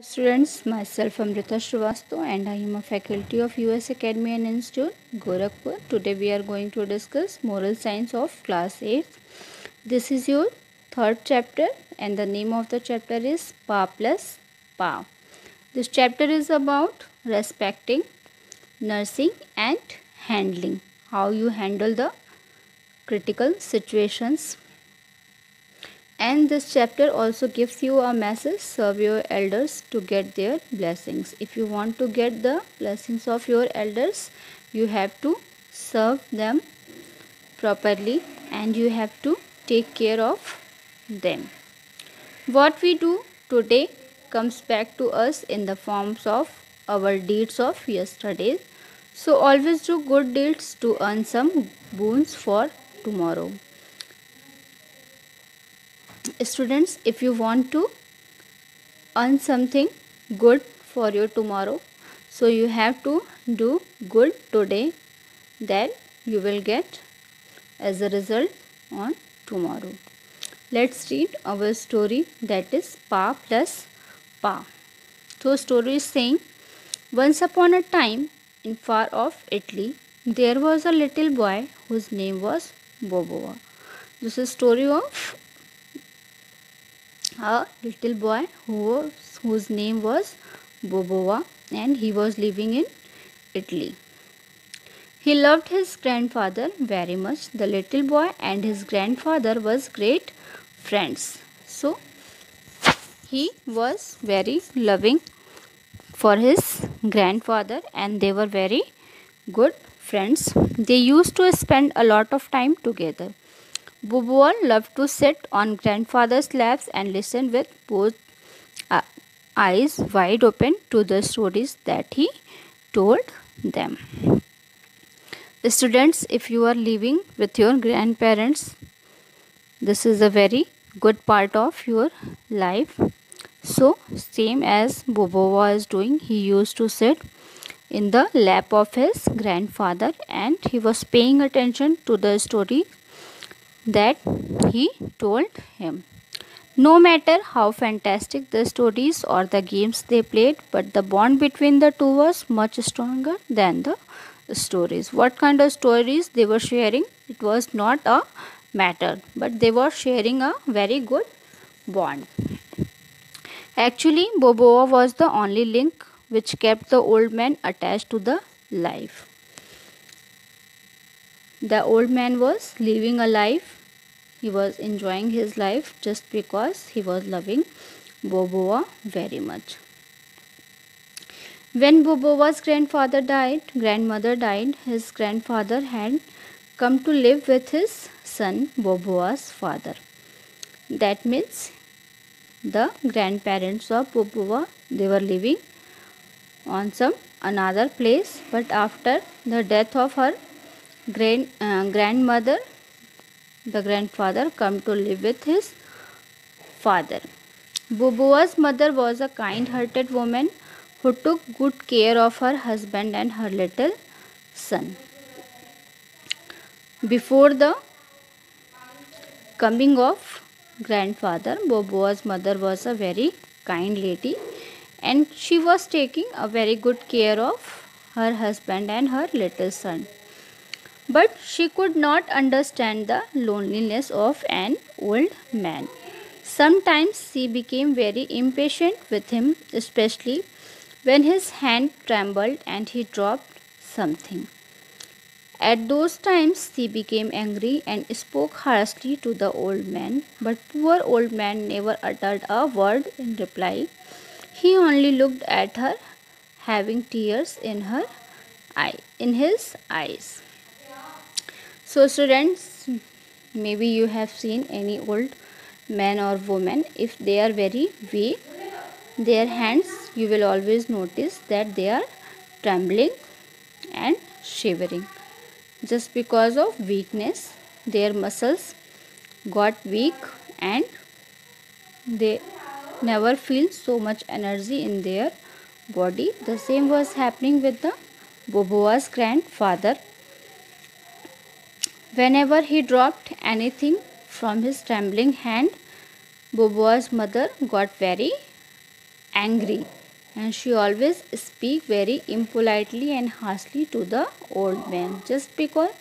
Students, myself Amrita Srivastav and I am a faculty of US Academy and Institute, Gorakhpur. Today we are going to discuss Moral Science of Class 8. This is your third chapter and the name of the chapter is Pa plus Pa. This chapter is about respecting, nursing and handling. How you handle the critical situations, and this chapter also gives you a message: serve your elders to get their blessings. If you want to get the blessings of your elders, you have to serve them properly and you have to take care of them. What we do today comes back to us in the forms of our deeds of yesterday. So always do good deeds to earn some boons for tomorrow. Students, if you want to earn something good for your tomorrow, so you have to do good today, that you will get as a result on tomorrow. Let's read our story, that is Pa plus Pa. So story is saying, once upon a time in far off Italy, there was a little boy whose name was Boboa. This is story of a little boy whose name was Boboa, and he was living in Italy. He loved his grandfather very much. The little boy and his grandfather was great friends. So he was very loving for his grandfather and they were very good friends. They used to spend a lot of time together. Boboa loved to sit on grandfather's laps and listen with both uh, eyes wide open to the stories that he told them. Students, if you are living with your grandparents, this is a very good part of your life. So, same as Boboa is doing, he used to sit in the lap of his grandfather and he was paying attention to the story that he told him. No matter how fantastic the stories or the games they played, but the bond between the two was much stronger than the stories. What kind of stories they were sharing? It was not a matter, but they were sharing a very good bond. Actually, Boboa was the only link which kept the old man attached to the life. The old man was living a life. He was enjoying his life just because he was loving Boboa very much. When Boboa's grandmother died, his grandfather had come to live with his son Boboa's father. That means the grandparents of Boboa, they were living on some another place, but after the death of her grandmother, the grandfather come to live with his father. Boboa's mother was a kind-hearted woman who took good care of her husband and her little son. Before the coming of grandfather, Boboa's mother was a very kind lady and she was taking a very good care of her husband and her little son. But she could not understand the loneliness of an old man. Sometimes she became very impatient with him, especially when his hand trembled and he dropped something. At those times she became angry and spoke harshly to the old man, but poor old man never uttered a word in reply. He only looked at her, having tears in his eyes. So students, maybe you have seen any old man or woman. If they are very weak, their hands, you will always notice that they are trembling and shivering. Just because of weakness, their muscles got weak and they never feel so much energy in their body. The same was happening with the Boboa's grandfather. Whenever he dropped anything from his trembling hand, Boboa's mother got very angry, and she always speak very impolitely and harshly to the old man, just because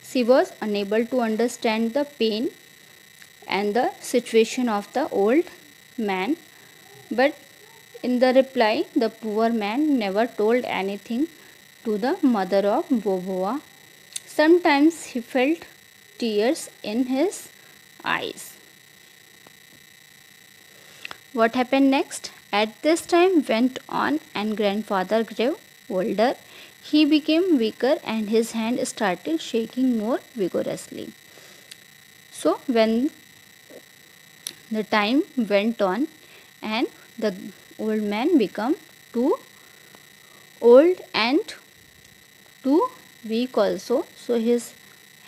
she was unable to understand the pain and the situation of the old man. But in the reply, the poor man never told anything to the mother of Boboa. Sometimes he felt tears in his eyes. What happened next? At this time went on, and grandfather grew older. He became weaker and his hand started shaking more vigorously. So when the time went on and the old man became too old and too weak also, so his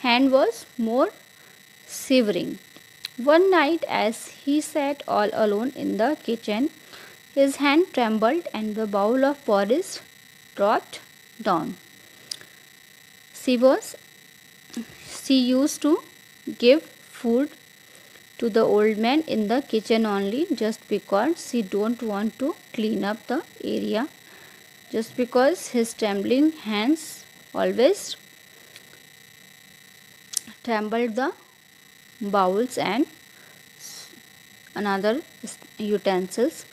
hand was more shivering. One night, as he sat all alone in the kitchen, his hand trembled and the bowl of porridge dropped down. She was she used to give food to the old man in the kitchen only, just because she don't want to clean up the area, just because his trembling hands always trembled the bowls and another utensils.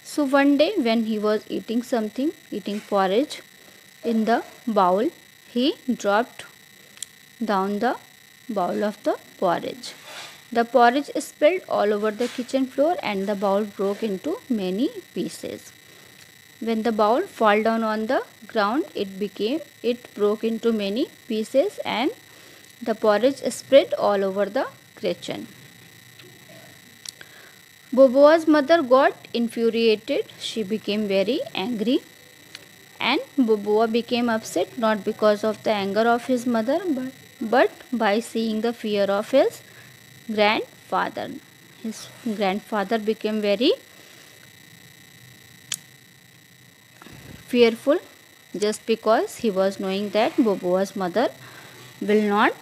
So one day when he was eating porridge in the bowl, he dropped down the bowl of the porridge. The porridge spilled all over the kitchen floor and the bowl broke into many pieces. When the bowl fell down on the ground, it broke into many pieces and the porridge spread all over the kitchen. Boboa's mother got infuriated. She became very angry, and Boboa became upset not because of the anger of his mother, but by seeing the fear of his grandfather. His grandfather became very fearful, just because he was knowing that Boboa's mother will not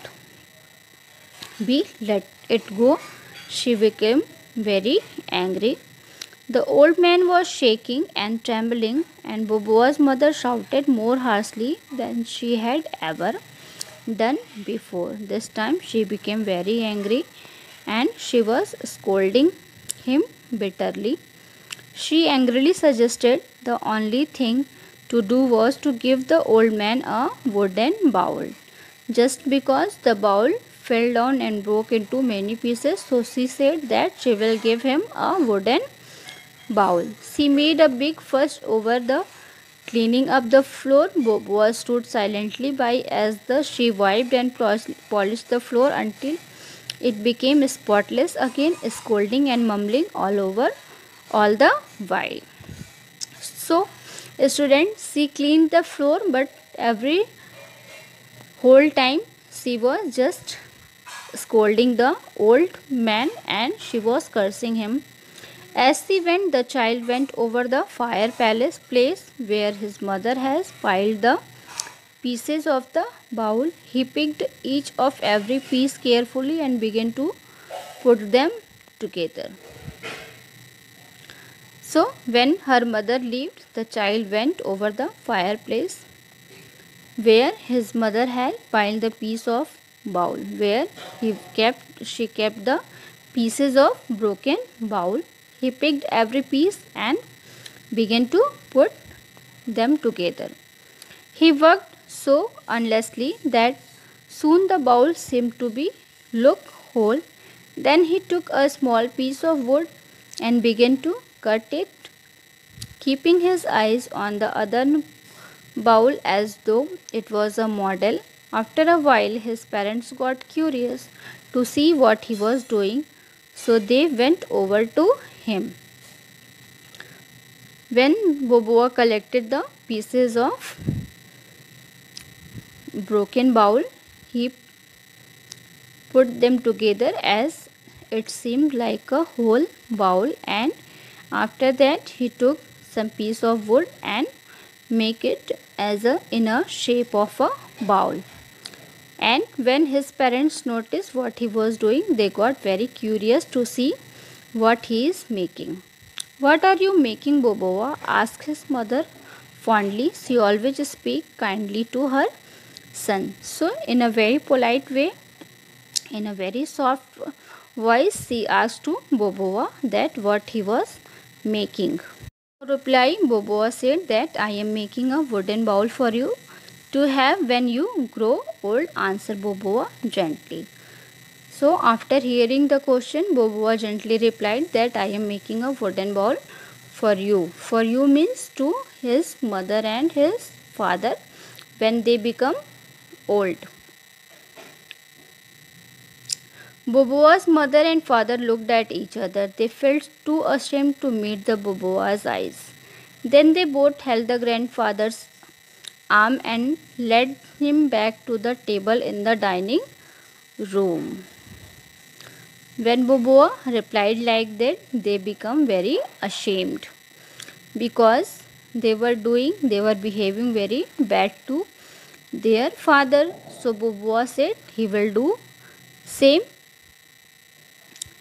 be let it go. She became very angry. The old man was shaking and trembling, and Boboa's mother shouted more harshly than she had ever done before. This time she became very angry and she was scolding him bitterly. She angrily suggested the only thing to do was to give the old man a wooden bowl. Just because the bowl fell down and broke into many pieces, so she said that she will give him a wooden bowl. She made a big fuss over the cleaning up the floor. Boboa stood silently by as she wiped and polished the floor until it became spotless again, scolding and mumbling all the while. So, students, she cleaned the floor, but every whole time she was just scolding the old man and she was cursing him. As she went, the child went over the fire palace place where his mother has piled the pieces of the bowl. He picked each of every piece carefully and began to put them together. So when her mother left, the child went over the fireplace where his mother had piled the piece of bowl, where she kept the pieces of broken bowl. He picked every piece and began to put them together. He worked so earnestly that soon the bowl seemed to be look whole. Then he took a small piece of wood and began to cut it, keeping his eyes on the other bowl as though it was a model. After a while, his parents got curious to see what he was doing, so they went over to him. When Boboa collected the pieces of broken bowl, he put them together as it seemed like a whole bowl, and after that he took some piece of wood and make it as in a shape of a bowl. And when his parents noticed what he was doing, they got very curious to see what he is making. What are you making, Boboa? Asked his mother fondly. She always speaks kindly to her son. So, in a very polite way, in a very soft voice, she asked to Boboa that what he was making. Replying, Boboa said that I am making a wooden bowl for you to have when you grow old, answered Boboa gently. So, after hearing the question, Boboa gently replied that I am making a wooden bowl for you. For you means to his mother and his father when they become old. Boboa's mother and father looked at each other. They felt too ashamed to meet the Boboa's eyes. Then they both held the grandfather's arm and led him back to the table in the dining room. When Boboa replied like that, they became very ashamed because they were behaving very bad to their father. So Boboa said he will do same.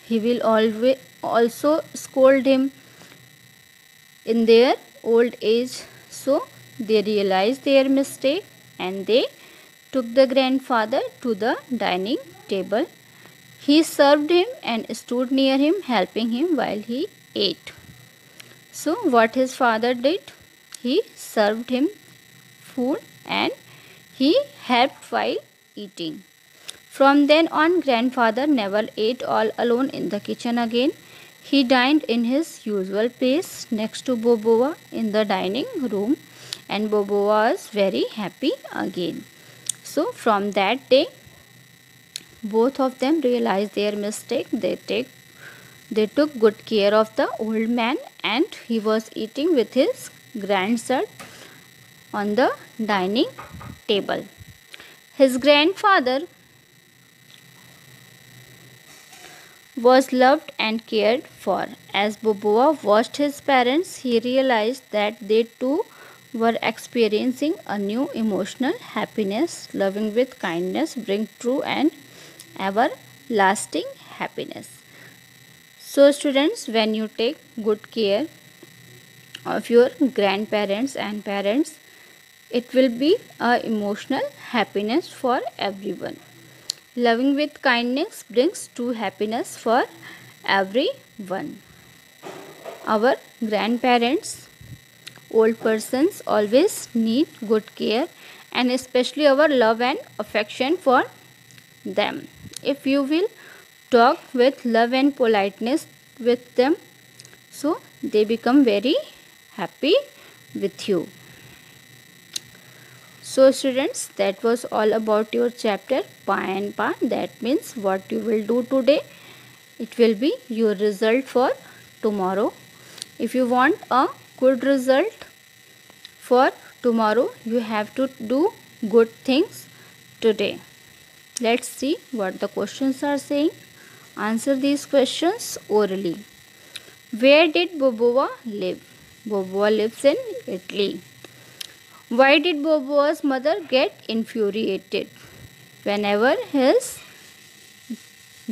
He will always also scold him in their old age. So they realized their mistake and they took the grandfather to the dining table. He served him and stood near him, helping him while he ate. So, what his father did, he served him food and he helped while eating. From then on, grandfather never ate all alone in the kitchen again. He dined in his usual place next to Boboa in the dining room, and Boboa was very happy again. So, from that day, both of them realized their mistake. They took good care of the old man and he was eating with his grandson on the dining table. His grandfather was loved and cared for. As Boboa watched his parents, he realized that they too were experiencing a new emotional happiness. Loving with kindness brings true and everlasting happiness. So students, when you take good care of your grandparents and parents, it will be a emotional happiness for everyone. Loving with kindness brings true happiness for everyone. Our grandparents, old persons always need good care and especially our love and affection for them. If you will talk with love and politeness with them, so they become very happy with you. So students, that was all about your chapter Pa and Pa. That means what you will do today, it will be your result for tomorrow. If you want a good result for tomorrow, you have to do good things today. Let's see what the questions are saying. Answer these questions orally. Where did Boboa live? Boboa lives in Italy. Why did Boboa's mother get infuriated? Whenever his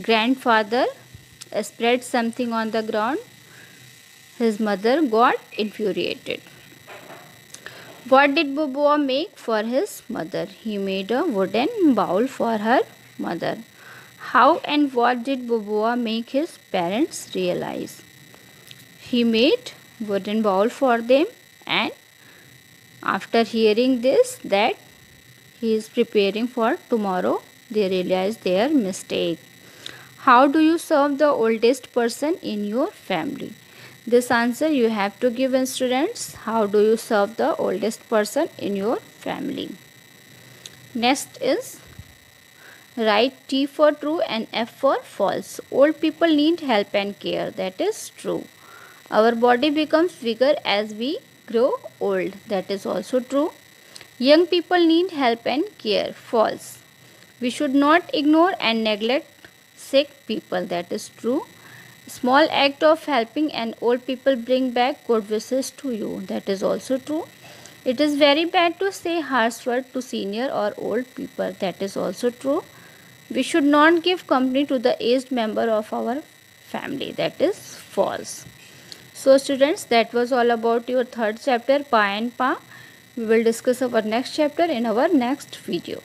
grandfather spread something on the ground, his mother got infuriated. What did Boboa make for his mother? He made a wooden bowl for her mother. How and what did Boboa make his parents realize? He made wooden bowl for them, and after hearing this that he is preparing for tomorrow, they realize their mistake. How do you serve the oldest person in your family? This answer you have to give in students. How do you serve the oldest person in your family? Next is write T for true and F for false. Old people need help and care. That is true. Our body becomes bigger as we grow old. That is also true. Young people need help and care. False. We should not ignore and neglect sick people. That is true. Small act of helping and old people bring back good wishes to you. That is also true. It is very bad to say harsh word to senior or old people. That is also true. We should not give company to the aged member of our family. That is false. So students, that was all about your third chapter, Pa and Pa. We will discuss our next chapter in our next video.